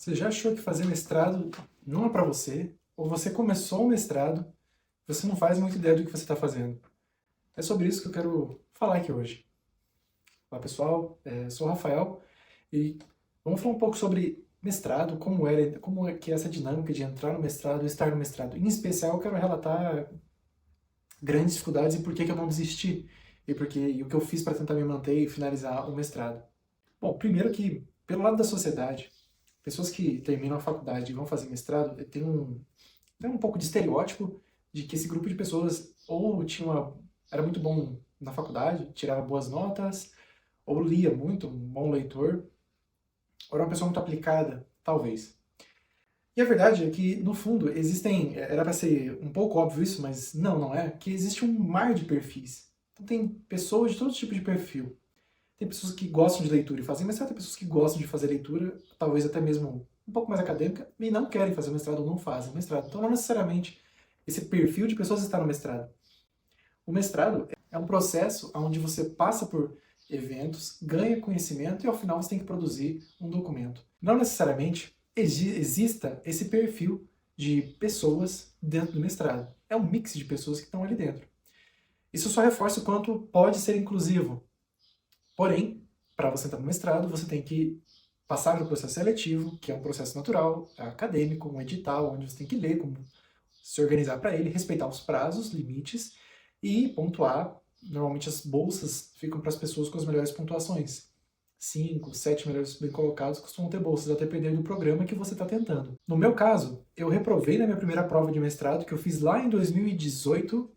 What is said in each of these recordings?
Você já achou que fazer mestrado não é para você? Ou você começou o mestrado e você não faz muita ideia do que você está fazendo? É sobre isso que eu quero falar aqui hoje. Olá pessoal, sou o Rafael e vamos falar um pouco sobre mestrado, como é que é essa dinâmica de entrar no mestrado e estar no mestrado. Em especial eu quero relatar grandes dificuldades e por que eu não desisti e o que eu fiz para tentar me manter e finalizar o mestrado. Bom, primeiro que, pelo lado da sociedade, pessoas que terminam a faculdade e vão fazer mestrado tem um pouco de estereótipo de que esse grupo de pessoas era muito bom na faculdade, tirava boas notas, ou lia muito, um bom leitor, ou era uma pessoa muito aplicada, talvez. E a verdade é que, no fundo, era para ser um pouco óbvio isso, mas não é, que existe um mar de perfis. Então tem pessoas de todo tipo de perfil. Tem pessoas que gostam de leitura e fazem mestrado, tem pessoas que gostam de fazer leitura, talvez até mesmo um pouco mais acadêmica, e não querem fazer mestrado ou não fazem mestrado. Então não necessariamente esse perfil de pessoas está no mestrado. O mestrado é um processo onde você passa por eventos, ganha conhecimento e ao final você tem que produzir um documento. Não necessariamente exista esse perfil de pessoas dentro do mestrado. É um mix de pessoas que estão ali dentro. Isso só reforça o quanto pode ser inclusivo. Porém, para você entrar no mestrado, você tem que passar pelo processo seletivo, que é um processo natural, acadêmico, um edital, onde você tem que ler como se organizar para ele, respeitar os prazos, limites e pontuar. Normalmente as bolsas ficam para as pessoas com as melhores pontuações. 5, 7 melhores bem colocados costumam ter bolsas, a depender do programa que você está tentando. No meu caso, eu reprovei na minha primeira prova de mestrado, que eu fiz lá em 2018.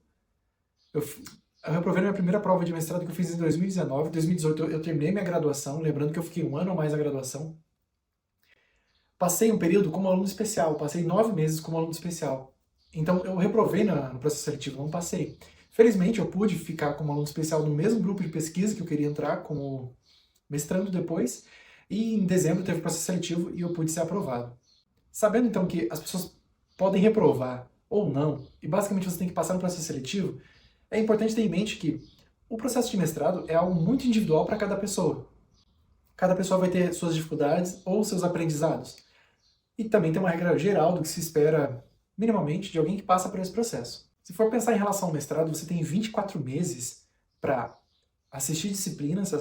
Eu reprovei na minha primeira prova de mestrado que eu fiz em 2019. Em 2018 eu terminei minha graduação, lembrando que eu fiquei um ano a mais na graduação. Passei um período como aluno especial, passei 9 meses como aluno especial. Então eu reprovei no processo seletivo, não passei. Felizmente eu pude ficar como aluno especial no mesmo grupo de pesquisa que eu queria entrar, como mestrando depois, e em dezembro teve o processo seletivo e eu pude ser aprovado. Sabendo então que as pessoas podem reprovar ou não, e basicamente você tem que passar no processo seletivo, é importante ter em mente que o processo de mestrado é algo muito individual para cada pessoa. Cada pessoa vai ter suas dificuldades ou seus aprendizados. E também tem uma regra geral do que se espera, minimamente, de alguém que passa por esse processo. Se for pensar em relação ao mestrado, você tem 24 meses para assistir disciplinas,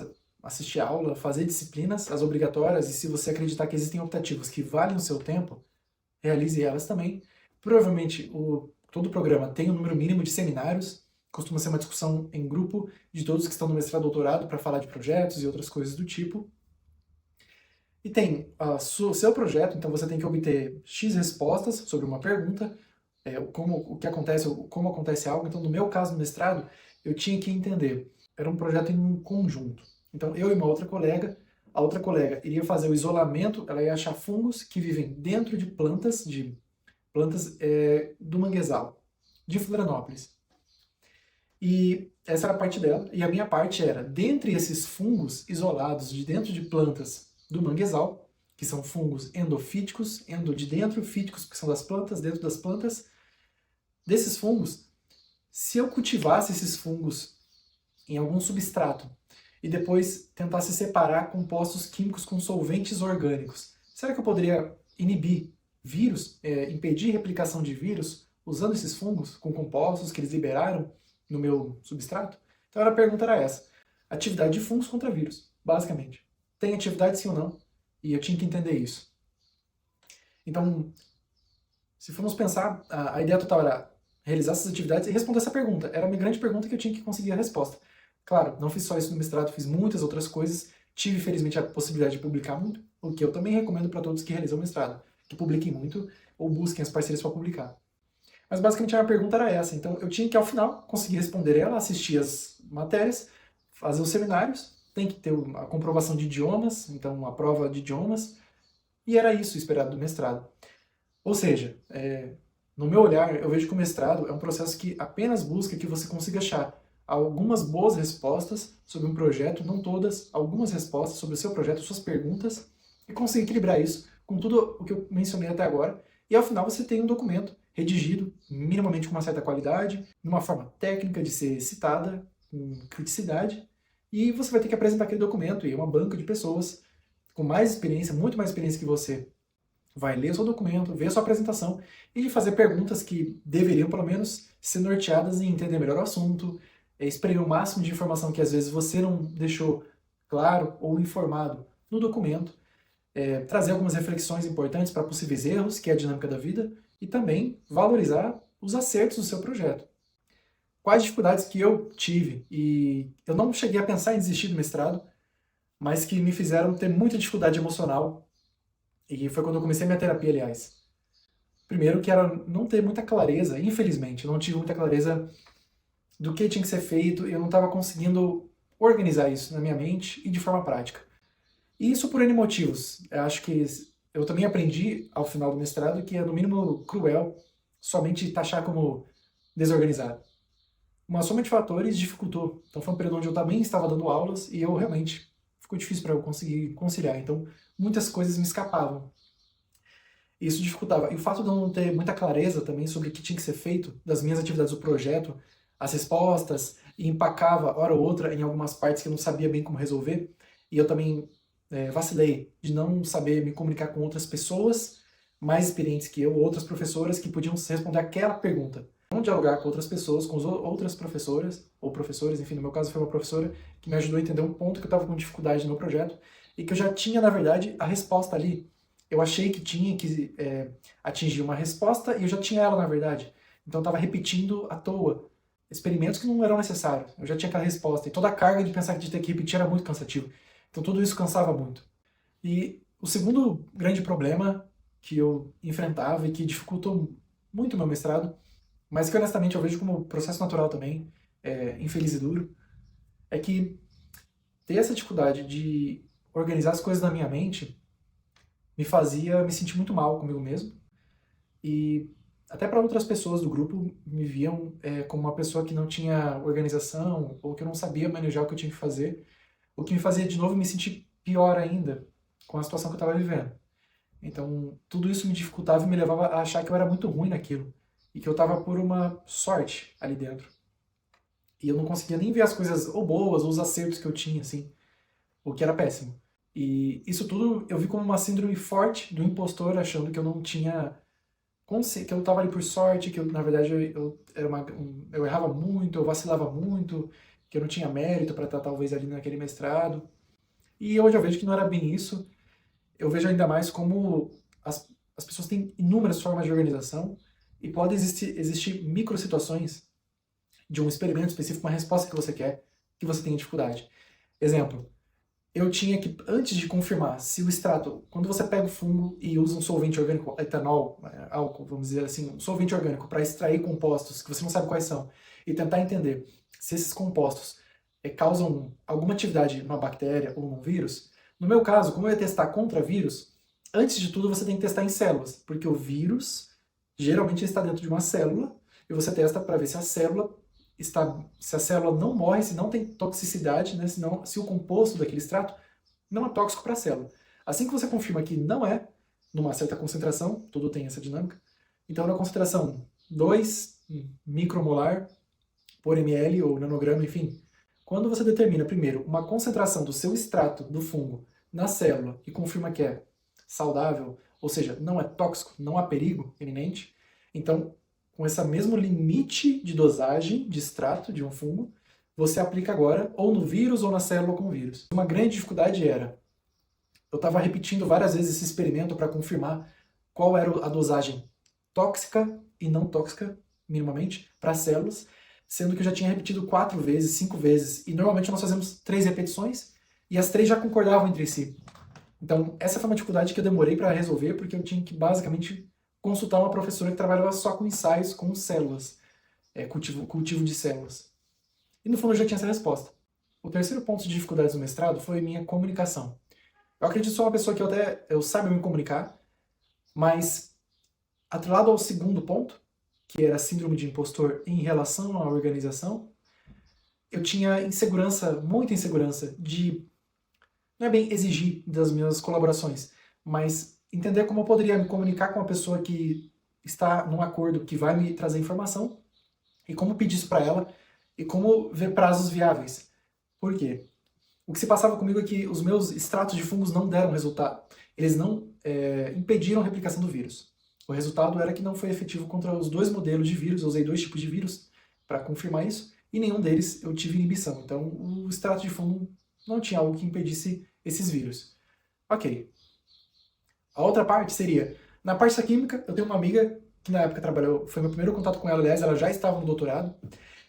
assistir aula, fazer disciplinas, as obrigatórias, e se você acreditar que existem optativas que valem o seu tempo, realize elas também. Provavelmente todo o programa tem um número mínimo de seminários, costuma ser uma discussão em grupo de todos que estão no mestrado e doutorado para falar de projetos e outras coisas do tipo. E tem o seu projeto, então você tem que obter X respostas sobre uma pergunta, como acontece algo. Então, no meu caso, no mestrado, eu tinha que entender. Era um projeto em um conjunto. Então, eu e uma outra colega, a outra colega iria fazer o isolamento, ela ia achar fungos que vivem dentro de plantas do manguezal, de Florianópolis. E essa era a parte dela, e a minha parte era, dentre esses fungos isolados de dentro de plantas do manguezal, que são fungos endofíticos, de dentro, fíticos, que são das plantas, dentro das plantas, desses fungos, se eu cultivasse esses fungos em algum substrato e depois tentasse separar compostos químicos com solventes orgânicos, será que eu poderia inibir vírus, impedir replicação de vírus usando esses fungos com compostos que eles liberaram no meu substrato? Então a pergunta era essa. Atividade de fungos contra vírus, basicamente. Tem atividade sim ou não? E eu tinha que entender isso. Então, se formos pensar, a ideia total era realizar essas atividades e responder essa pergunta. Era uma grande pergunta que eu tinha que conseguir a resposta. Claro, não fiz só isso no mestrado, fiz muitas outras coisas. Tive, felizmente, a possibilidade de publicar muito, o que eu também recomendo para todos que realizam mestrado, que publiquem muito ou busquem as parcerias para publicar. Mas basicamente a minha pergunta era essa, então eu tinha que ao final conseguir responder ela, assistir as matérias, fazer os seminários, tem que ter a comprovação de idiomas, então uma prova de idiomas, e era isso esperado do mestrado. Ou seja, no meu olhar, eu vejo que o mestrado é um processo que apenas busca que você consiga achar algumas boas respostas sobre um projeto, não todas, algumas respostas sobre o seu projeto, suas perguntas, e conseguir equilibrar isso com tudo o que eu mencionei até agora, e ao final você tem um documento redigido, minimamente com uma certa qualidade, numa forma técnica de ser citada, com criticidade, e você vai ter que apresentar aquele documento e uma banca de pessoas com mais experiência, muito mais experiência que você, vai ler o seu documento, ver a sua apresentação e de fazer perguntas que deveriam, pelo menos, ser norteadas em entender melhor o assunto, exprimir o máximo de informação que às vezes você não deixou claro ou informado no documento, trazer algumas reflexões importantes para possíveis erros, que é a dinâmica da vida, e também valorizar os acertos do seu projeto. Quais dificuldades que eu tive, e eu não cheguei a pensar em desistir do mestrado, mas que me fizeram ter muita dificuldade emocional, e foi quando eu comecei a minha terapia, aliás. Primeiro que era não ter muita clareza, infelizmente, eu não tive muita clareza do que tinha que ser feito, e eu não estava conseguindo organizar isso na minha mente e de forma prática. E isso por N motivos. Eu acho que eu também aprendi ao final do mestrado que é no mínimo cruel somente taxar como desorganizado. Uma soma de fatores dificultou. Então foi um período onde eu também estava dando aulas e eu realmente ficou difícil para eu conseguir conciliar. Então muitas coisas me escapavam. Isso dificultava. E o fato de eu não ter muita clareza também sobre o que tinha que ser feito das minhas atividades do projeto, as respostas, e empacava hora ou outra em algumas partes que eu não sabia bem como resolver. E eu também vacilei de não saber me comunicar com outras pessoas mais experientes que eu, outras professoras que podiam responder aquela pergunta. Não dialogar com outras pessoas, com outras professoras, ou professores, enfim, no meu caso foi uma professora que me ajudou a entender um ponto que eu estava com dificuldade no meu projeto e que eu já tinha, na verdade, a resposta ali. Eu achei que tinha que atingir uma resposta e eu já tinha ela, na verdade. Então eu estava repetindo à toa experimentos que não eram necessários. Eu já tinha aquela resposta e toda a carga de pensar que de ter que repetir era muito cansativo. Então tudo isso cansava muito. E o segundo grande problema que eu enfrentava e que dificultou muito o meu mestrado, mas que honestamente eu vejo como processo natural também, infeliz e duro, é que ter essa dificuldade de organizar as coisas na minha mente me fazia me sentir muito mal comigo mesmo e até para outras pessoas do grupo me viam como uma pessoa que não tinha organização ou que eu não sabia manejar o que eu tinha que fazer, o que me fazia de novo me sentir pior ainda com a situação que eu estava vivendo. Então, tudo isso me dificultava e me levava a achar que eu era muito ruim naquilo e que eu estava por uma sorte ali dentro. E eu não conseguia nem ver as coisas ou boas ou os acertos que eu tinha, assim, o que era péssimo. E isso tudo eu vi como uma síndrome forte do impostor, achando que eu não tinha que eu estava ali por sorte, que eu, na verdade eu errava muito, eu vacilava muito, que eu não tinha mérito para estar talvez ali naquele mestrado. E hoje eu vejo que não era bem isso. Eu vejo ainda mais como as pessoas têm inúmeras formas de organização e pode existir micro situações de um experimento específico, uma resposta que você quer, que você tenha dificuldade. Exemplo, eu tinha que, antes de confirmar se o extrato, quando você pega o fungo e usa um solvente orgânico, etanol, álcool, vamos dizer assim, um solvente orgânico para extrair compostos que você não sabe quais são, e tentar entender se esses compostos causam alguma atividade numa bactéria ou num vírus, no meu caso, como eu ia testar contra vírus, antes de tudo você tem que testar em células, porque o vírus geralmente está dentro de uma célula, e você testa para ver se a célula se a célula não morre, se não tem toxicidade, né, se o composto daquele extrato não é tóxico para a célula. Assim que você confirma que não é, numa certa concentração, tudo tem essa dinâmica, então na concentração 2 micromolar por ml ou nanograma, enfim, quando você determina primeiro uma concentração do seu extrato do fungo na célula e confirma que é saudável, ou seja, não é tóxico, não há perigo iminente, então com esse mesmo limite de dosagem de extrato de um fungo, você aplica agora ou no vírus ou na célula com vírus. Uma grande dificuldade era, eu estava repetindo várias vezes esse experimento para confirmar qual era a dosagem tóxica e não tóxica, minimamente, para as células, sendo que eu já tinha repetido 4 vezes, 5 vezes, e normalmente nós fazemos 3 repetições, e as 3 já concordavam entre si. Então, essa foi uma dificuldade que eu demorei para resolver, porque eu tinha que basicamente consultar uma professora que trabalhava só com ensaios com células, cultivo de células. E no fundo eu já tinha essa resposta. O terceiro ponto de dificuldades do mestrado foi minha comunicação. Eu acredito que sou uma pessoa que eu saiba me comunicar, mas atrelado ao segundo ponto, que era a síndrome de impostor em relação à organização, eu tinha insegurança, muita insegurança de, não é bem exigir das minhas colaborações, mas entender como eu poderia me comunicar com uma pessoa que está num acordo que vai me trazer informação e como pedir isso para ela e como ver prazos viáveis. Por quê? O que se passava comigo é que os meus extratos de fungos não deram resultado. Eles não impediram a replicação do vírus. O resultado era que não foi efetivo contra os dois modelos de vírus, eu usei 2 tipos de vírus para confirmar isso, e nenhum deles eu tive inibição. Então o extrato de fungo não tinha algo que impedisse esses vírus. Ok. A outra parte seria, na parte da química, eu tenho uma amiga que na época trabalhou, foi meu primeiro contato com ela, aliás, ela já estava no doutorado,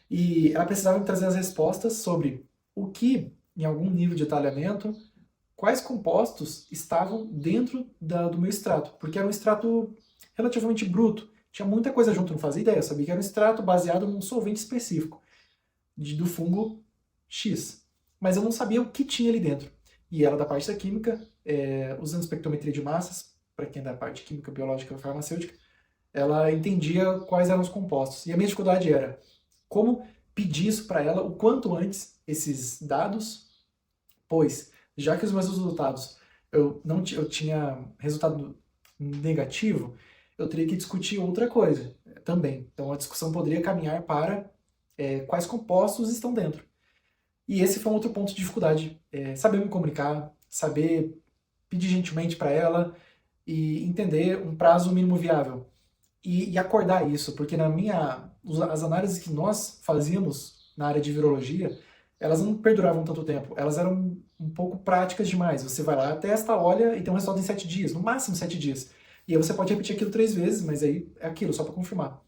e ela precisava me trazer as respostas sobre o que, em algum nível de detalhamento, quais compostos estavam dentro do meu extrato, porque era um extrato relativamente bruto, tinha muita coisa junto, não fazia ideia, sabia que era um extrato baseado num solvente específico, do fungo X, mas eu não sabia o que tinha ali dentro. E ela da parte da química, usando espectrometria de massas, para quem é da parte química, biológica e farmacêutica, ela entendia quais eram os compostos. E a minha dificuldade era como pedir isso para ela o quanto antes, esses dados, pois já que os meus resultados eu tinha resultado negativo, eu teria que discutir outra coisa também. Então a discussão poderia caminhar para quais compostos estão dentro. E esse foi um outro ponto de dificuldade. Saber me comunicar, saber pedir gentilmente para ela e entender um prazo mínimo viável. E acordar isso, porque as análises que nós fazíamos na área de virologia, elas não perduravam tanto tempo, elas eram um pouco práticas demais. Você vai lá, testa, olha e tem um resultado em 7 dias, no máximo 7 dias. E aí você pode repetir aquilo 3 vezes, mas aí é aquilo, só para confirmar.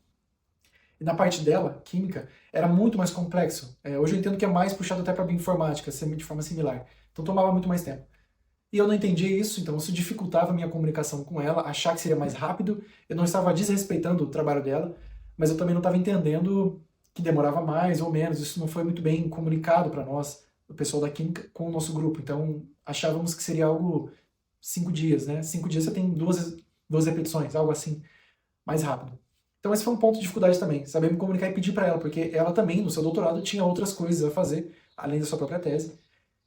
E na parte dela, química, era muito mais complexo. Hoje eu entendo que é mais puxado até para a bioinformática, de forma similar. Então tomava muito mais tempo. E eu não entendia isso, então isso dificultava a minha comunicação com ela, achar que seria mais rápido. Eu não estava desrespeitando o trabalho dela, mas eu também não estava entendendo que demorava mais ou menos. Isso não foi muito bem comunicado para nós, o pessoal da química, com o nosso grupo. Então achávamos que seria algo 5 dias, né? 5 dias você tem duas repetições, algo assim, mais rápido. Então esse foi um ponto de dificuldade também, saber me comunicar e pedir para ela, porque ela também, no seu doutorado, tinha outras coisas a fazer, além da sua própria tese,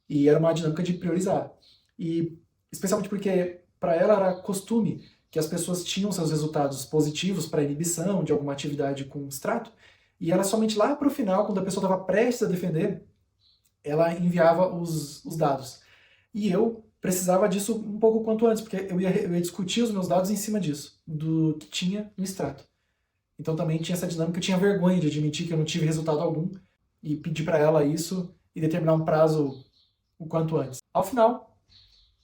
e era uma dinâmica de priorizar. E especialmente porque para ela era costume que as pessoas tinham seus resultados positivos para inibição de alguma atividade com extrato, e ela somente lá para o final, quando a pessoa estava prestes a defender, ela enviava os dados. E eu precisava disso um pouco quanto antes, porque eu ia discutir os meus dados em cima disso, do que tinha no extrato. Então também tinha essa dinâmica, eu tinha vergonha de admitir que eu não tive resultado algum e pedir para ela isso e determinar um prazo o quanto antes. Ao final,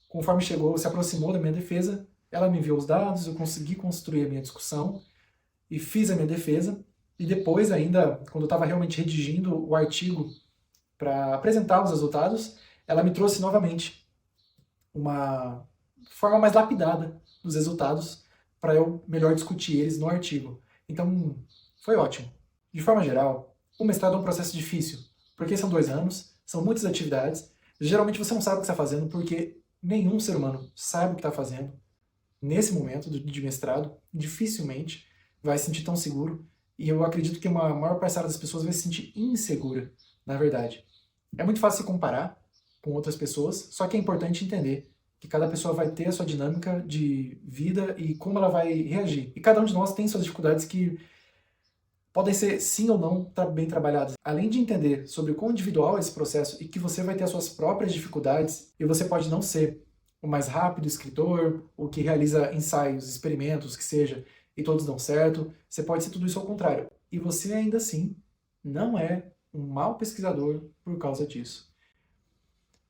conforme se aproximou da minha defesa, ela me enviou os dados, eu consegui construir a minha discussão e fiz a minha defesa. E depois ainda, quando eu estava realmente redigindo o artigo para apresentar os resultados, ela me trouxe novamente uma forma mais lapidada dos resultados para eu melhor discutir eles no artigo. Então, foi ótimo. De forma geral, o mestrado é um processo difícil, porque são 2 anos, são muitas atividades, geralmente você não sabe o que está fazendo, porque nenhum ser humano sabe o que está fazendo nesse momento de mestrado, dificilmente vai se sentir tão seguro, e eu acredito que uma maior parcela das pessoas vai se sentir insegura, na verdade. É muito fácil se comparar com outras pessoas, só que é importante entender que cada pessoa vai ter a sua dinâmica de vida e como ela vai reagir. E cada um de nós tem suas dificuldades que podem ser sim ou não bem trabalhadas. Além de entender sobre o quão individual é esse processo e que você vai ter as suas próprias dificuldades e você pode não ser o mais rápido escritor, o que realiza ensaios, experimentos, que seja, e todos dão certo, você pode ser tudo isso ao contrário. E você ainda assim não é um mau pesquisador por causa disso.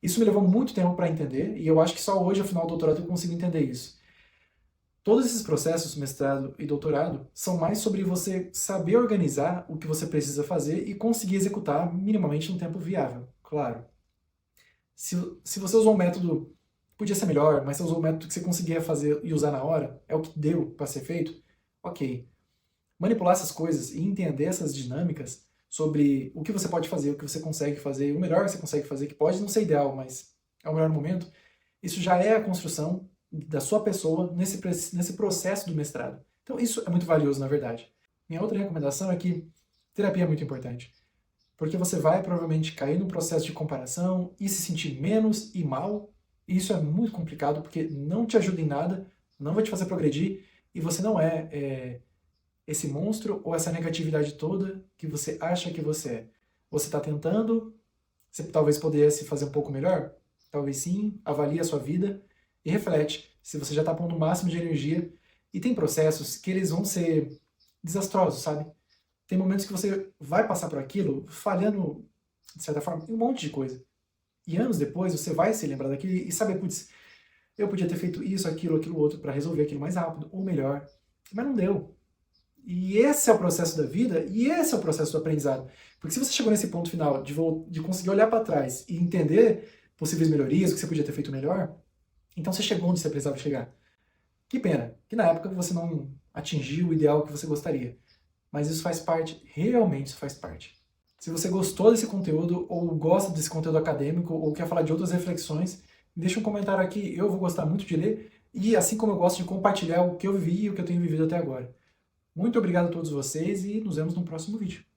Isso me levou muito tempo para entender, e eu acho que só hoje, ao final do doutorado, eu consigo entender isso. Todos esses processos, mestrado e doutorado, são mais sobre você saber organizar o que você precisa fazer e conseguir executar minimamente num tempo viável, claro. Se você usou um método, podia ser melhor, mas se usou um método que você conseguia fazer e usar na hora, é o que deu para ser feito, ok. Manipular essas coisas e entender essas dinâmicas sobre o que você pode fazer, o que você consegue fazer, o melhor que você consegue fazer, que pode não ser ideal, mas é o melhor momento, isso já é a construção da sua pessoa nesse processo do mestrado. Então isso é muito valioso, na verdade. Minha outra recomendação é que terapia é muito importante, porque você vai provavelmente cair num processo de comparação e se sentir menos e mal, e isso é muito complicado porque não te ajuda em nada, não vai te fazer progredir, e você não é esse monstro ou essa negatividade toda que você acha que você é. Você está tentando você talvez pudesse fazer um pouco melhor? Talvez sim, avalie a sua vida e reflete se você já está pondo o máximo de energia. E tem processos que eles vão ser desastrosos, sabe? Tem momentos que você vai passar por aquilo falhando, de certa forma, em um monte de coisa. E anos depois você vai se lembrar daquilo e saber, putz, eu podia ter feito isso, aquilo outro para resolver aquilo mais rápido ou melhor, mas não deu. E esse é o processo da vida e esse é o processo do aprendizado. Porque se você chegou nesse ponto final de conseguir olhar para trás e entender possíveis melhorias, o que você podia ter feito melhor, então você chegou onde você precisava chegar. Que pena, que na época você não atingiu o ideal que você gostaria. Mas isso faz parte, realmente isso faz parte. Se você gostou desse conteúdo, ou gosta desse conteúdo acadêmico, ou quer falar de outras reflexões, deixa um comentário aqui, eu vou gostar muito de ler, e assim como eu gosto de compartilhar o que eu vivi e o que eu tenho vivido até agora. Muito obrigado a todos vocês e nos vemos no próximo vídeo.